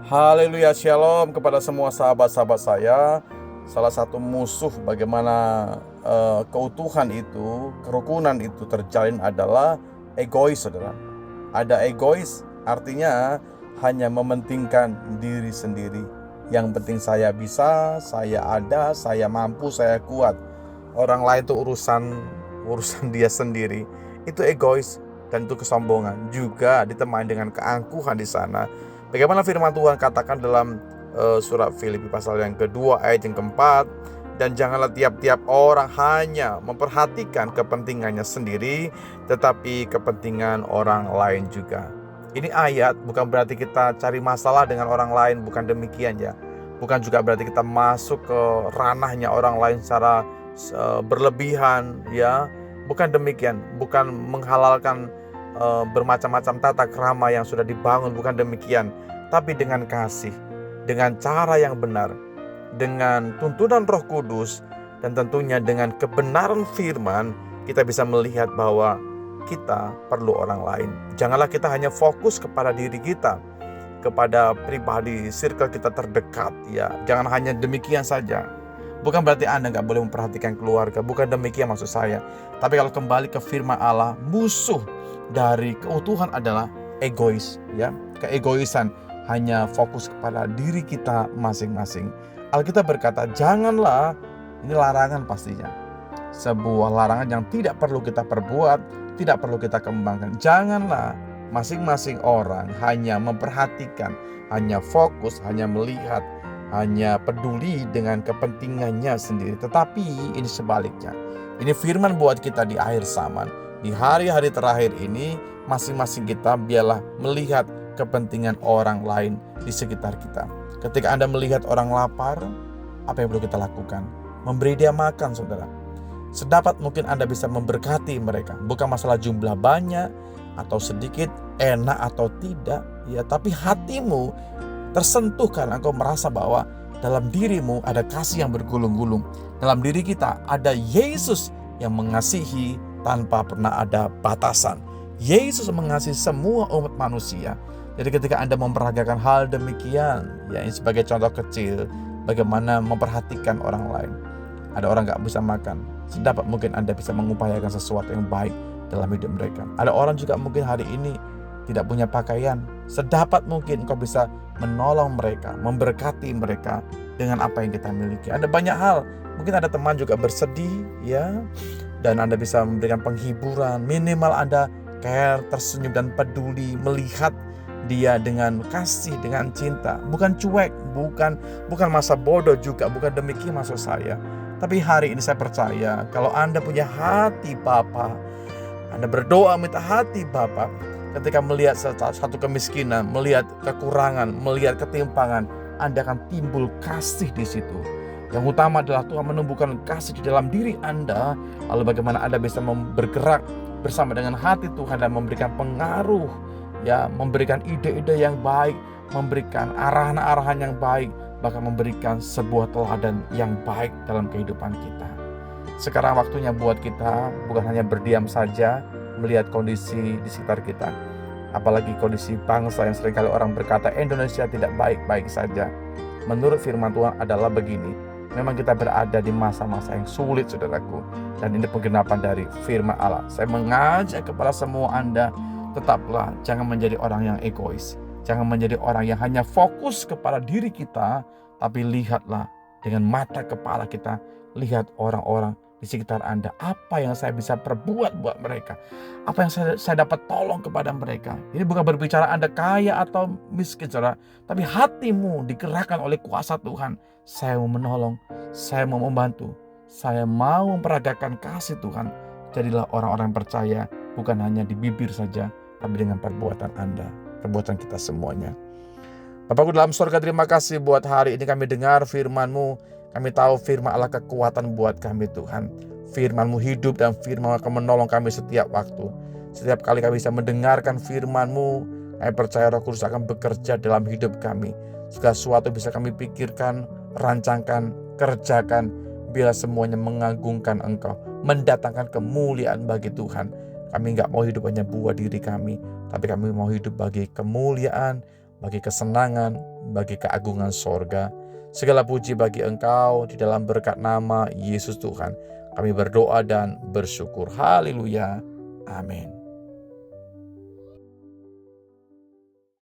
Haleluya, shalom kepada semua sahabat-sahabat saya. Salah satu musuh bagaimana keutuhan itu, kerukunan itu terjalin adalah egois, saudara. Ada egois, artinya hanya mementingkan diri sendiri. Yang penting saya bisa, saya ada, saya mampu, saya kuat. Orang lain itu urusan dia sendiri. Itu egois dan itu kesombongan. Juga ditemani dengan keangkuhan di sana. Bagaimana firman Tuhan katakan dalam surat Filipi pasal yang kedua ayat yang keempat, dan janganlah tiap-tiap orang hanya memperhatikan kepentingannya sendiri, tetapi kepentingan orang lain juga. Ini ayat bukan berarti kita cari masalah dengan orang lain, bukan demikian ya. Bukan juga berarti kita masuk ke ranahnya orang lain secara berlebihan ya. Bukan demikian, bukan menghalalkan bermacam-macam tata krama yang sudah dibangun, bukan demikian. Tapi dengan kasih, dengan cara yang benar, dengan tuntunan Roh Kudus, dan tentunya dengan kebenaran firman, kita bisa melihat bahwa kita perlu orang lain. Janganlah kita hanya fokus kepada diri kita, kepada pribadi, circle kita terdekat ya. Jangan hanya demikian saja. Bukan berarti Anda gak boleh memperhatikan keluarga, bukan demikian maksud saya. Tapi kalau kembali ke firman Allah, musuh dari keutuhan adalah egois ya. Keegoisan, hanya fokus kepada diri kita masing-masing. Alkitab berkata, janganlah, ini larangan pastinya. Sebuah larangan yang tidak perlu kita perbuat, tidak perlu kita kembangkan. Janganlah masing-masing orang hanya memperhatikan, hanya fokus, hanya melihat, hanya peduli dengan kepentingannya sendiri. Tetapi ini sebaliknya. Ini firman buat kita di akhir zaman. Di hari-hari terakhir ini, masing-masing kita biarlah melihat kepentingan orang lain di sekitar kita. Ketika Anda melihat orang lapar, apa yang perlu kita lakukan? Memberi dia makan, saudara. Sedapat mungkin Anda bisa memberkati mereka. Bukan masalah jumlah banyak atau sedikit, enak atau tidak, ya, tapi hatimu tersentuh karena engkau merasa bahwa dalam dirimu ada kasih yang bergulung-gulung. Dalam diri kita ada Yesus yang mengasihi tanpa pernah ada batasan. Yesus mengasihi semua umat manusia. Jadi ketika Anda memperhatikan hal demikian, ya, ini sebagai contoh kecil bagaimana memperhatikan orang lain. Ada orang gak bisa makan, sedapat mungkin Anda bisa mengupayakan sesuatu yang baik dalam hidup mereka. Ada orang juga mungkin hari ini tidak punya pakaian, sedapat mungkin engkau bisa menolong mereka, memberkati mereka dengan apa yang kita miliki. Ada banyak hal, mungkin ada teman juga bersedih ya, dan Anda bisa memberikan penghiburan. Minimal Anda care, tersenyum dan peduli, melihat dia dengan kasih, dengan cinta, bukan cuek, bukan masa bodoh juga, bukan demikian maksud saya. Tapi hari ini saya percaya kalau Anda punya hati Bapa, Anda berdoa minta hati Bapa, ketika melihat satu kemiskinan, melihat kekurangan, melihat ketimpangan, Anda akan timbul kasih di situ. Yang utama adalah Tuhan menumbuhkan kasih di dalam diri Anda. Lalu bagaimana Anda bisa bergerak bersama dengan hati Tuhan dan memberikan pengaruh, ya, memberikan ide-ide yang baik, memberikan arahan-arahan yang baik, bahkan memberikan sebuah teladan yang baik dalam kehidupan kita. Sekarang waktunya buat kita bukan hanya berdiam saja melihat kondisi di sekitar kita, apalagi kondisi bangsa yang seringkali orang berkata Indonesia tidak baik-baik saja. Menurut firman Tuhan adalah begini, memang kita berada di masa-masa yang sulit, saudaraku, dan ini penggenapan dari firman Allah. Saya mengajak kepada semua Anda, tetaplah jangan menjadi orang yang egois, jangan menjadi orang yang hanya fokus kepada diri kita, tapi lihatlah dengan mata kepala kita, lihat orang-orang di sekitar Anda. Apa yang saya bisa perbuat buat mereka? Apa yang saya dapat tolong kepada mereka? Ini bukan berbicara Anda kaya atau miskin, saudara, tapi hatimu digerakkan oleh kuasa Tuhan. Saya mau menolong, saya mau membantu, saya mau memperagakan kasih Tuhan. Jadilah orang-orang percaya, bukan hanya di bibir saja, tapi dengan perbuatan Anda, perbuatan kita semuanya. Bapakku dalam surga, terima kasih buat hari ini kami dengar firman-Mu. Kami tahu firman Allah kekuatan buat kami Tuhan. Firman-Mu hidup dan firman akan menolong kami setiap waktu. Setiap kali kami bisa mendengarkan firman-Mu, kami percaya Roh Kudus akan bekerja dalam hidup kami. Segala sesuatu bisa kami pikirkan, rancangkan, kerjakan, bila semuanya mengagungkan Engkau, mendatangkan kemuliaan bagi Tuhan. Kami gak mau hidup hanya buat diri kami, tapi kami mau hidup bagi kemuliaan, bagi kesenangan, bagi keagungan sorga. Segala puji bagi Engkau di dalam berkat nama Yesus Tuhan. Kami berdoa dan bersyukur. Haleluya. Amin.